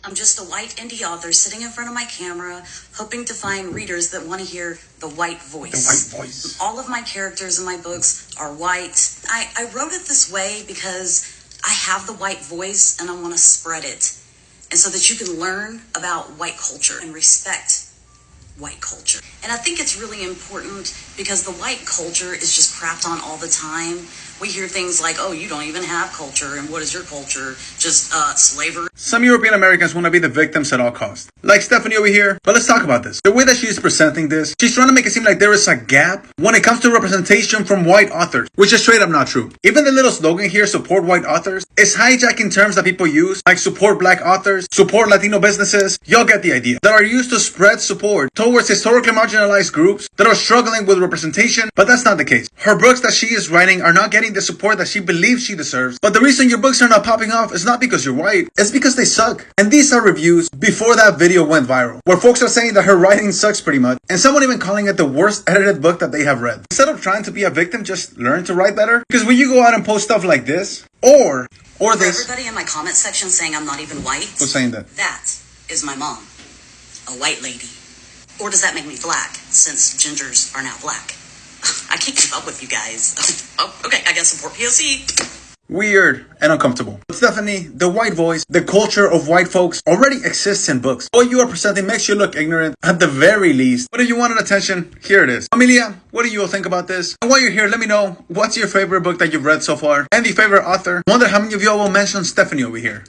I'm just a white indie author sitting in front of my camera, hoping to find readers that want to hear the white voice. The white voice. All of my characters in my books are white. I wrote it this way because I have the white voice and I want to spread it. And so that you can learn about white culture and respect white culture. And I think it's really important because the white culture is just crapped on all the time. We hear things like, oh, you don't even have culture, and what is your culture? Just slavery. Some European Americans want to be the victims at all costs. Like Stephanie over here. But let's talk about this. The way that she's presenting this, she's trying to make it seem like there is a gap when it comes to representation from white authors, which is straight up not true. Even the little slogan here, support white authors, is hijacking terms that people use, like support black authors, support Latino businesses. Y'all get the idea. That are used to spread support towards historically marginalized groups that are struggling with representation, but that's not the case. Her books that she is writing are not getting the support that she believes she deserves. But the reason your books are not popping off is not because you're white, it's because they suck. And these are reviews before that video went viral, where folks are saying that her writing sucks pretty much, and someone even calling it the worst edited book that they have read. Instead of trying to be a victim, just learn to write better. Because when you go out and post stuff like this, or this... Everybody in my comment section saying I'm not even white. Who's saying that? That is my mom, a white lady. Or does that make me black, since gingers are now black? I can't keep up with you guys. Oh, okay, I guess support POC. Weird and uncomfortable. But Stephanie, the white voice, the culture of white folks already exists in books. What you are presenting makes you look ignorant at the very least. But if you wanted attention, here it is. Amelia, what do you all think about this? And while you're here, let me know, what's your favorite book that you've read so far? And the favorite author? I wonder how many of y'all will mention Stephanie over here.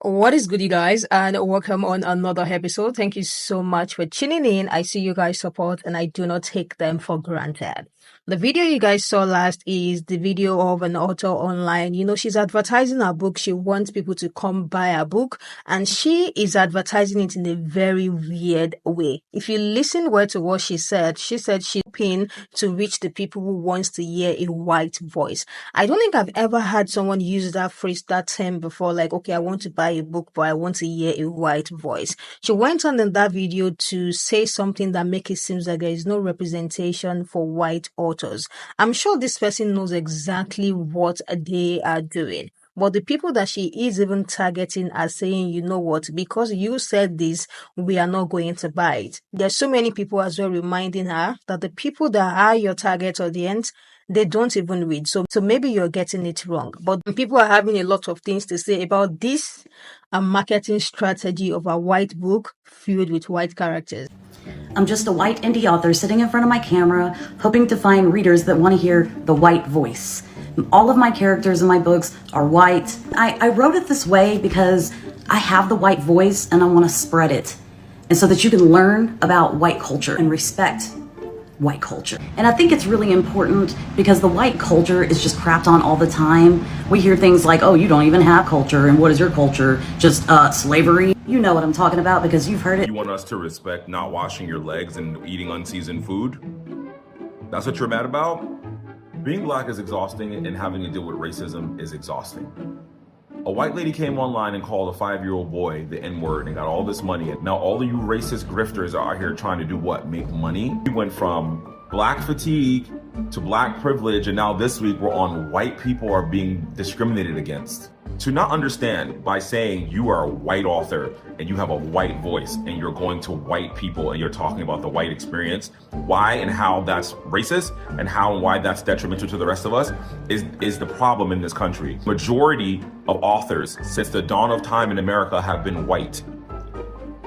What is good, you guys, and welcome on another episode. Thank you so much for tuning in. I see you guys support and I do not take them for granted. The video you guys saw last is the video of an author online. You know, she's advertising her book. She wants people to come buy her book, and she is advertising it in a very weird way. If you listen well to what she said she's hoping to reach the people who wants to hear a white voice. I don't think I've ever had someone use that phrase, that term before, like, okay, I want to buy a book, but I want to hear a white voice. She went on in that video to say something that makes it seem like there is no representation for white authors. I'm sure this person knows exactly what they are doing. But the people that she is even targeting are saying, you know what, because you said this, we are not going to buy it. There's so many people as well reminding her that the people that are your target audience, they don't even read. So maybe you're getting it wrong. But people are having a lot of things to say about this marketing strategy of a white book filled with white characters. I'm just a white indie author sitting in front of my camera, hoping to find readers that want to hear the white voice. All of my characters in my books are white. I wrote it this way because I have the white voice and I want to spread it. And so that you can learn about white culture and respect white culture. And I think it's really important because the white culture is just crapped on all the time. We hear things like, oh, you don't even have culture, and what is your culture? Just slavery. You know what I'm talking about because you've heard it. You want us to respect not washing your legs and eating unseasoned food? That's what you're mad about? Being black is exhausting, and having to deal with racism is exhausting. A white lady came online and called a 5-year-old boy the N-word and got all this money. And now all of you racist grifters are out here trying to do what? Make money? We went from black fatigue to black privilege, and now this week we're on white people are being discriminated against. To not understand by saying you are a white author and you have a white voice and you're going to white people and you're talking about the white experience, why and how that's racist and how and why that's detrimental to the rest of us is the problem in this country. Majority of authors since the dawn of time in America have been white.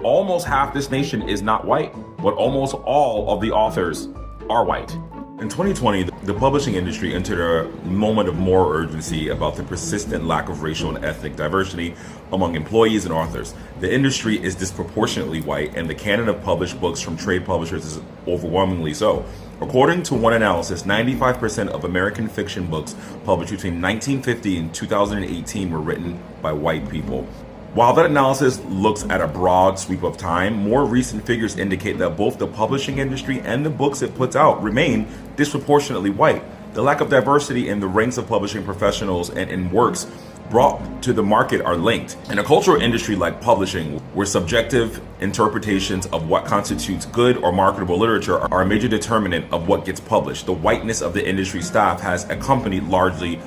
Almost half this nation is not white, but almost all of the authors are white. In 2020, the publishing industry entered a moment of moral urgency about the persistent lack of racial and ethnic diversity among employees and authors. The industry is disproportionately white, and the canon of published books from trade publishers is overwhelmingly so. According to one analysis, 95% of American fiction books published between 1950 and 2018 were written by white people. While that analysis looks at a broad sweep of time, more recent figures indicate that both the publishing industry and the books it puts out remain disproportionately white. The lack of diversity in the ranks of publishing professionals and in works brought to the market are linked. In a cultural industry like publishing, where subjective interpretations of what constitutes good or marketable literature are a major determinant of what gets published, the whiteness of the industry staff has accompanied largely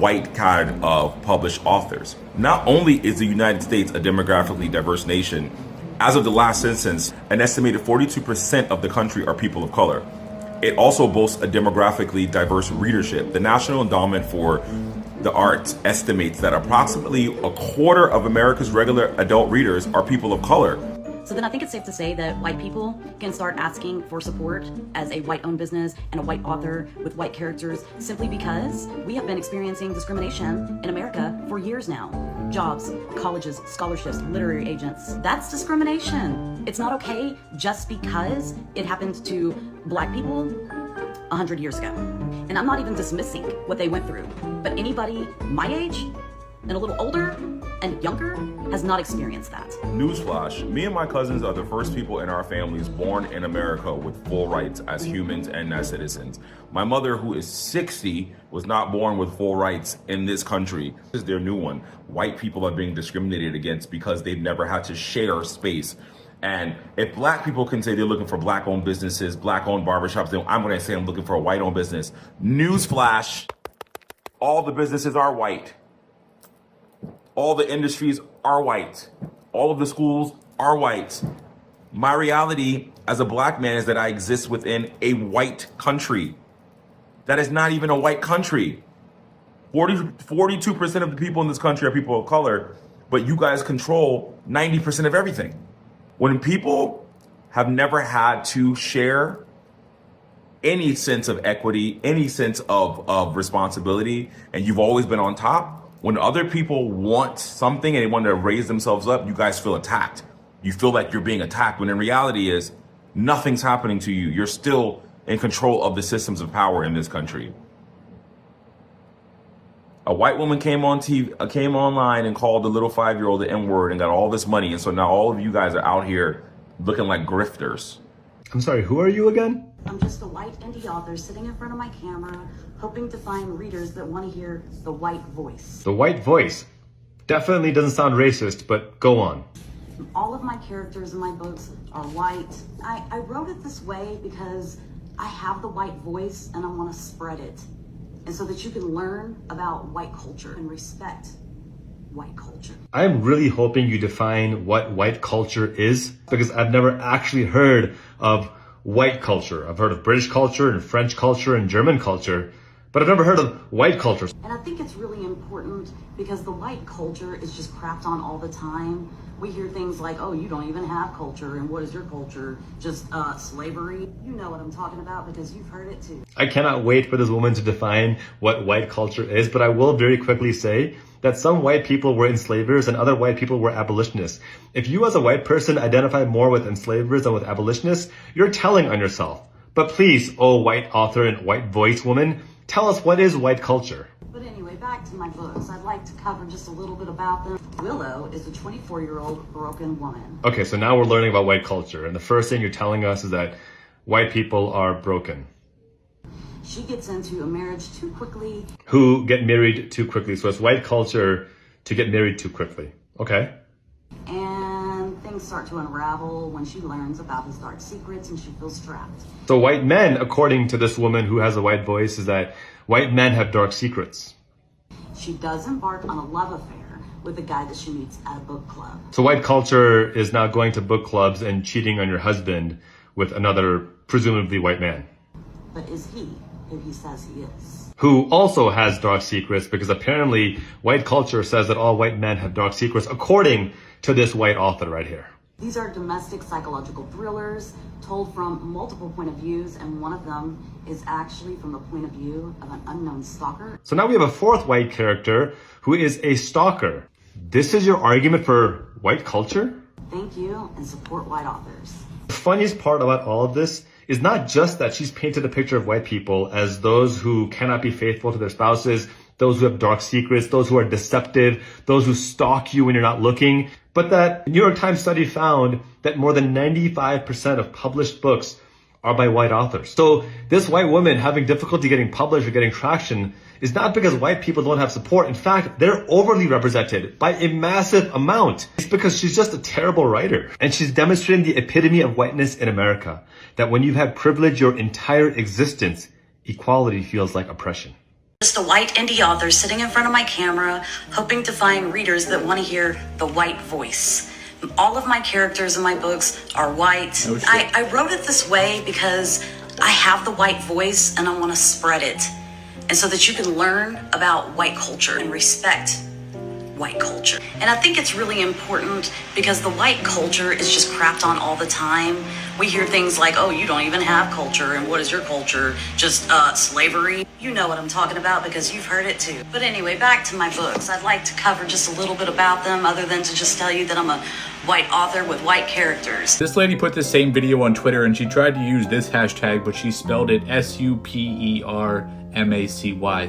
white kind of published authors. Not only is the United States a demographically diverse nation, as of the last census, an estimated 42% of the country are people of color. It also boasts a demographically diverse readership. The National Endowment for the Arts estimates that approximately a quarter of America's regular adult readers are people of color. So then I think it's safe to say that white people can start asking for support as a white-owned business and a white author with white characters simply because we have been experiencing discrimination in America for years now. Jobs, colleges, scholarships, literary agents. That's discrimination. It's not okay just because it happened to black people 100 years ago. And I'm not even dismissing what they went through, but anybody my age and a little older and younger has not experienced that. Newsflash, me and my cousins are the first people in our families born in America with full rights as humans and as citizens. My mother, who is 60, was not born with full rights in this country. This is their new one. White people are being discriminated against because they've never had to share space. And if black people can say they're looking for black-owned businesses, black-owned barbershops, then I'm gonna say I'm looking for a white-owned business. Newsflash, all the businesses are white. All the industries are white. All of the schools are white. My reality as a black man is that I exist within a white country. That is not even a white country. 42% of the people in this country are people of color, but you guys control 90% of everything. When people have never had to share any sense of equity, any sense of responsibility, and you've always been on top, when other people want something and they want to raise themselves up, you guys feel attacked. You feel like you're being attacked, when in reality is nothing's happening to you. You're still in control of the systems of power in this country. A white woman came on TV, came online and called the little 5-year-old the N-word and got all this money. And so now all of you guys are out here looking like grifters. I'm sorry, who are you again? I'm just a white indie author sitting in front of my camera, hoping to find readers that want to hear the white voice. The white voice. Definitely doesn't sound racist, but go on. All of my characters in my books are white. I wrote it this way because I have the white voice and I want to spread it. And so that you can learn about white culture and respect white culture. I'm really hoping you define what white culture is, because I've never actually heard of white culture. I've heard of British culture and French culture and German culture, but I've never heard of white culture. And I think it's really important because the white culture is just crapped on all the time. We hear things like, oh, you don't even have culture, and what is your culture? Just slavery? You know what I'm talking about because you've heard it too. I cannot wait for this woman to define what white culture is, but I will very quickly say that some white people were enslavers and other white people were abolitionists. If you as a white person identify more with enslavers than with abolitionists, you're telling on yourself. But please, oh white author and white voice woman, tell us, what is white culture? But anyway, back to my books. I'd like to cover just a little bit about them. Willow is a 24-year-old broken woman. Okay, so now we're learning about white culture, and the first thing you're telling us is that white people are broken. She gets into a marriage too quickly. Who get married too quickly. So it's white culture to get married too quickly. Okay. And things start to unravel when she learns about his dark secrets and she feels trapped. So white men, according to this woman who has a white voice, is that white men have dark secrets. She does embark on a love affair with a guy that she meets at a book club. So white culture is now going to book clubs and cheating on your husband with another presumably white man. But is he who he says he is? Who also has dark secrets, because apparently white culture says that all white men have dark secrets, according to this white author right here. These are domestic psychological thrillers told from multiple point of views, and one of them is actually from the point of view of an unknown stalker. So now we have a fourth white character who is a stalker. This is your argument for white culture? Thank you, and support white authors. The funniest part about all of this is not just that she's painted a picture of white people as those who cannot be faithful to their spouses, those who have dark secrets, those who are deceptive, those who stalk you when you're not looking, but that New York Times study found that more than 95% of published books are by white authors. So this white woman having difficulty getting published or getting traction is not because white people don't have support. In fact, they're overly represented by a massive amount. It's because she's just a terrible writer. And she's demonstrating the epitome of whiteness in America, that when you've had privilege your entire existence, equality feels like oppression. Just a white indie author sitting in front of my camera, hoping to find readers that want to hear the white voice. All of my characters in my books are white. Oh, shit. I wrote it this way because I have the white voice and I want to spread it. And so that you can learn about white culture and respect white culture. And I think it's really important because the white culture is just crapped on all the time. We hear things like, oh, you don't even have culture, and what is your culture? Just slavery? You know what I'm talking about because you've heard it too. But anyway, back to my books. I'd like to cover just a little bit about them other than to just tell you that I'm a white author with white characters. This lady put this same video on Twitter and she tried to use this hashtag, but she spelled it SUPERMACY,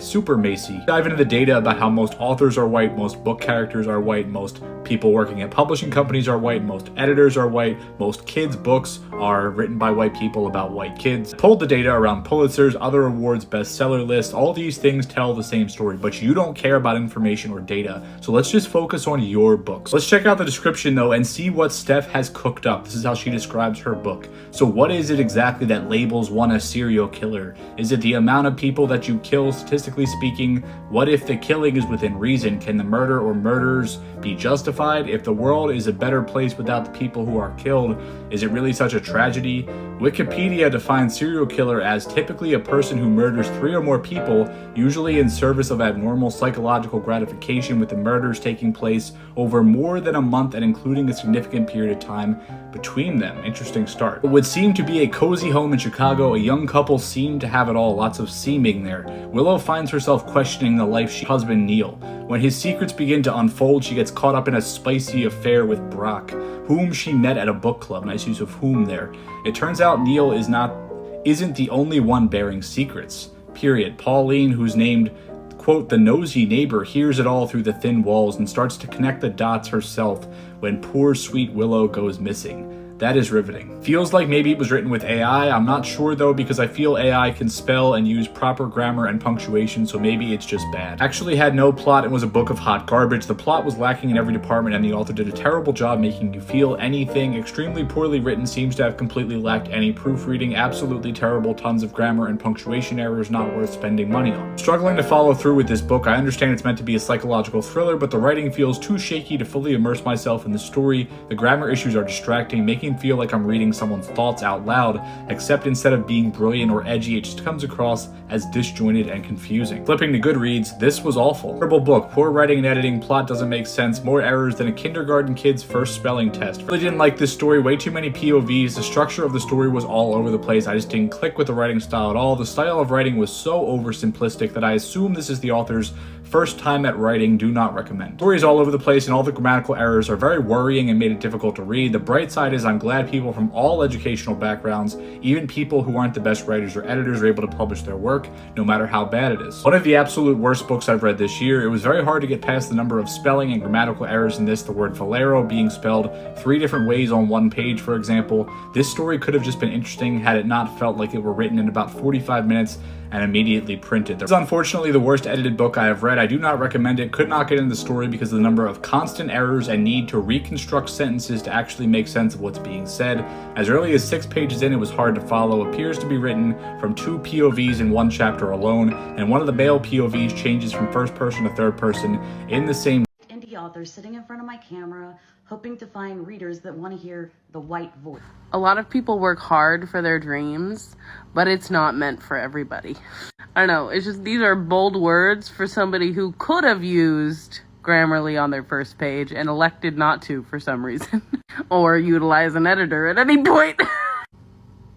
Super Macy. Dive into the data about how most authors are white, most book characters are white, most people working at publishing companies are white, most editors are white, most kids' books are written by white people about white kids. Pulled the data around Pulitzers, other awards, bestseller lists, all these things tell the same story, but you don't care about information or data. So let's just focus on your books. Let's check out the description though and see what Steph has cooked up. This is how she describes her book. So what is it exactly that labels one a serial killer? Is it the amount of people that you kill, statistically speaking? What if the killing is within reason? Can the murder or murders be justified? If the world is a better place without the people who are killed, is it really such a tragedy? Wikipedia defines serial killer as typically a person who murders 3 or more people, usually in service of abnormal psychological gratification, with the murders taking place over more than a month and including a significant period of time between them. Interesting start. What would seem to be a cozy home in Chicago, a young couple seem to have it all, lots of seeming there. Willow finds herself questioning the life she husband Neil. When his secrets begin to unfold, she gets caught up in a spicy affair with Brock, whom she met at a book club. Nice use of whom there. It turns out Neil isn't the only one bearing secrets. Period. Pauline, who's named, quote, the nosy neighbor, hears it all through the thin walls and starts to connect the dots herself when poor sweet Willow goes missing. That is riveting. Feels like maybe it was written with AI. I'm not sure though, because I feel AI can spell and use proper grammar and punctuation, so maybe it's just bad. Actually had no plot and was a book of hot garbage. The plot was lacking in every department and the author did a terrible job making you feel anything. Extremely poorly written, seems to have completely lacked any proofreading. Absolutely terrible, tons of grammar and punctuation errors, not worth spending money on. Struggling to follow through with this book. I understand it's meant to be a psychological thriller, but the writing feels too shaky to fully immerse myself in the story. The grammar issues are distracting, making feel like I'm reading someone's thoughts out loud, except instead of being brilliant or edgy, it just comes across as disjointed and confusing. Flipping to Goodreads, this was awful. Terrible book, poor writing and editing, plot doesn't make sense, more errors than a kindergarten kid's first spelling test. Really didn't like this story, way too many POVs, the structure of the story was all over the place, I just didn't click with the writing style at all. The style of writing was so oversimplistic that I assume this is the author's first time at writing. Do not recommend. Stories all over the place and all the grammatical errors are very worrying and made it difficult to read. The bright side is I'm glad people from all educational backgrounds, even people who aren't the best writers or editors, are able to publish their work, no matter how bad it is. One of the absolute worst books I've read this year. It was very hard to get past the number of spelling and grammatical errors in this, the word Valero being spelled 3 different ways on one page, for example. This story could have just been interesting had it not felt like it were written in about 45 minutes and immediately printed. This is unfortunately the worst edited book I have read. I do not recommend it. Could not get into the story because of the number of constant errors and need to reconstruct sentences to actually make sense of what's being said. As early as 6 pages in, it was hard to follow. Appears to be written from 2 POVs in one chapter alone, and one of the male POVs changes from first person to third person in the same Indie author sitting in front of my camera, hoping to find readers that want to hear the white voice. A lot of people work hard for their dreams, but it's not meant for everybody. I don't know, it's just, these are bold words for somebody who could have used Grammarly on their first page and elected not to for some reason. Or utilize an editor at any point.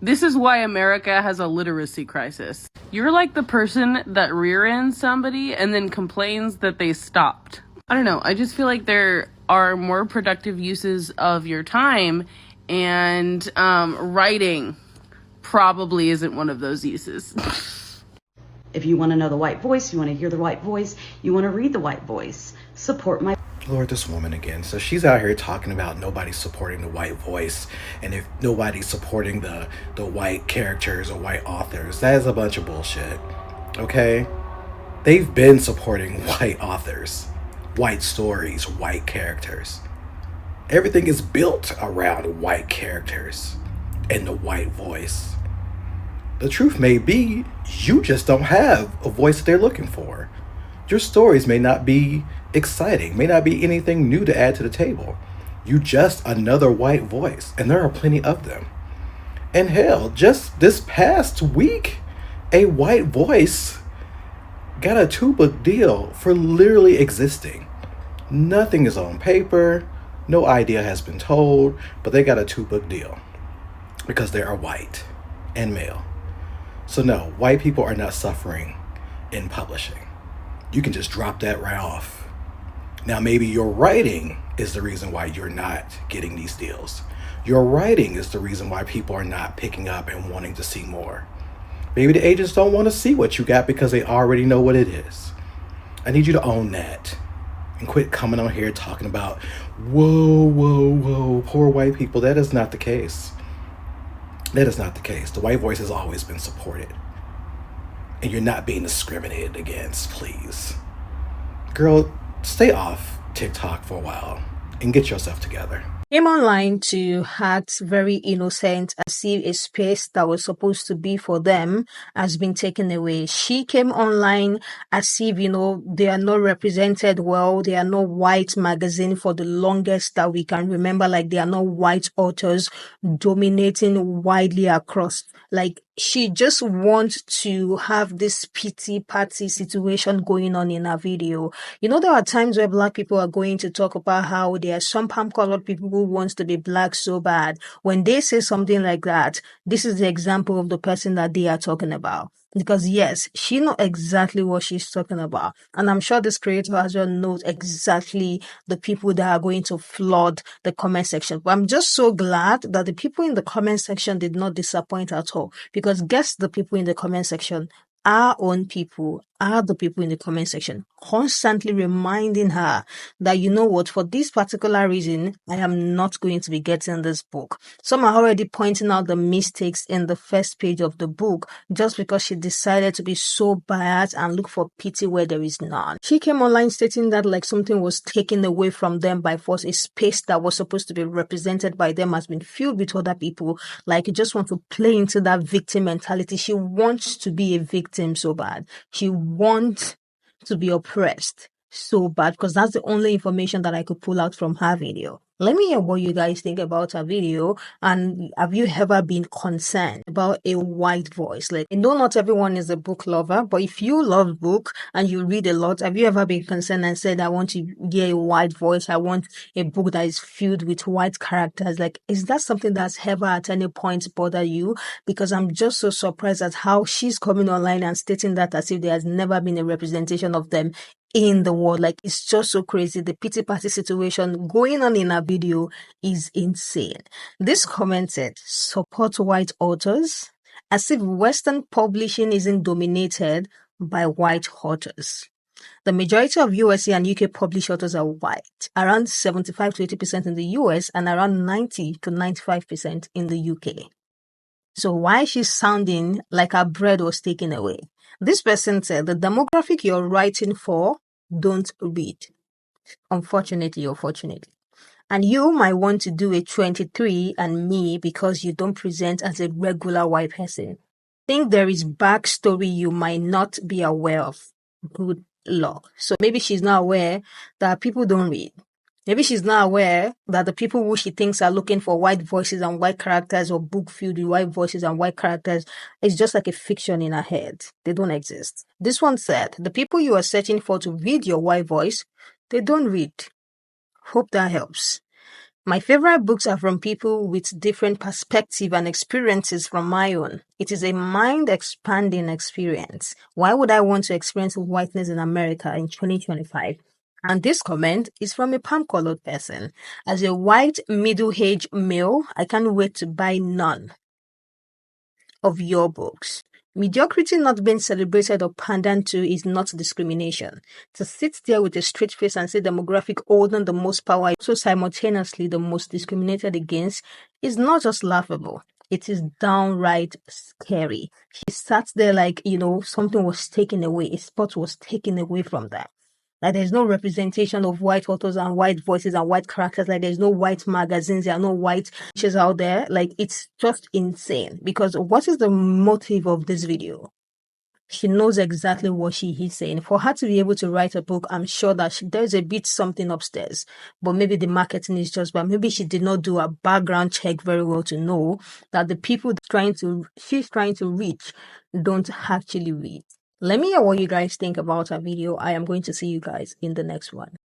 This is why America has a literacy crisis. You're like the person that rear-ends somebody and then complains that they stopped. I don't know, I just feel like there are more productive uses of your time, and writing probably isn't one of those uses. If you want to know the white voice, you want to hear the white voice, you want to read the white voice, support my Lord, this woman again. So she's out here talking about nobody supporting the white voice, and if nobody's supporting the white characters or white authors, that is a bunch of bullshit. Okay? They've been supporting white authors, white stories, white characters. Everything is built around white characters and the white voice. The truth may be, you just don't have a voice that they're looking for. Your stories may not be exciting, may not be anything new to add to the table. You just another white voice, and there are plenty of them. And hell, just this past week, a white voice got a 2-book deal for literally existing. Nothing is on paper, no idea has been told, but they got a 2-book deal because they are white and male. So no, white people are not suffering in publishing. You can just drop that right off. Now, maybe your writing is the reason why you're not getting these deals. Your writing is the reason why people are not picking up and wanting to see more. Maybe the agents don't want to see what you got because they already know what it is. I need you to own that and quit coming on here talking about, whoa, poor white people. That is not the case. That is not the case. The white voice has always been supported. And you're not being discriminated against, please. Girl, stay off TikTok for a while and get yourself together. Came online to act very innocent, as if a space that was supposed to be for them has been taken away. She came online as if, they are not represented well. They are not white magazine for the longest that we can remember. Like, they are not white authors dominating widely across. Like, she just wants to have this pity party situation going on in her video. There are times where Black people are going to talk about how there are some palm-colored people who wants to be Black so bad. When they say something like that, this is the example of the person that they are talking about. Because yes, she knows exactly what she's talking about. And I'm sure this creator as well knows exactly the people that are going to flood the comment section. But I'm just so glad that the people in the comment section did not disappoint at all. Because guess the people in the comment section, our own people are the people in the comment section, constantly reminding her that, what, for this particular reason, I am not going to be getting this book. Some are already pointing out the mistakes in the first page of the book just because she decided to be so biased and look for pity where there is none. She came online stating that like something was taken away from them by force. A space that was supposed to be represented by them has been filled with other people. Like, you just want to play into that victim mentality. She wants to be a victim so bad. She wants to be oppressed so bad, because that's the only information that I could pull out from her video. Let me hear what you guys think about her video, and have you ever been concerned about a white voice? Like, I know not everyone is a book lover, but if you love book and you read a lot, have you ever been concerned and said, I want to hear a white voice, I want a book that is filled with white characters? Like, is that something that's ever at any point bothered you? Because I'm just so surprised at how she's coming online and stating that as if there has never been a representation of them in the world. Like, it's just so crazy. The pity party situation going on in our video is insane. This comment said, support white authors, as if Western publishing isn't dominated by white authors. The majority of USA and UK published authors are white, around 75 to 80% in the US and around 90 to 95% in the UK. So why is she sounding like her bread was taken away? This person said, the demographic you're writing for, don't read. Unfortunately or fortunately. And you might want to do a 23 and me because you don't present as a regular white person. Think there is backstory you might not be aware of. Good luck. So maybe she's not aware that people don't read. Maybe she's not aware that the people who she thinks are looking for white voices and white characters, or book filled with white voices and white characters, is just like a fiction in her head. They don't exist. This one said, the people you are searching for to read your white voice, they don't read. Hope that helps. My favorite books are from people with different perspective and experiences from my own. It is a mind-expanding experience. Why would I want to experience whiteness in America in 2025? And this comment is from a palm-colored person. As a white, middle-aged male, I can't wait to buy none of your books. Mediocrity not being celebrated or pandered to is not discrimination. To sit there with a straight face and say demographic holding the most power, so simultaneously the most discriminated against, is not just laughable. It is downright scary. She sat there like, something was taken away. A spot was taken away from them. Like there's no representation of white authors and white voices and white characters. Like there's no white magazines. There are no white pictures out there. Like it's just insane. Because what is the motive of this video? She knows exactly what she is saying. For her to be able to write a book, I'm sure that there's a bit something upstairs, but maybe the marketing is just bad. Maybe she did not do a background check very well to know that the people she's trying to reach don't actually read. Let me know what you guys think about her video. I am going to see you guys in the next one.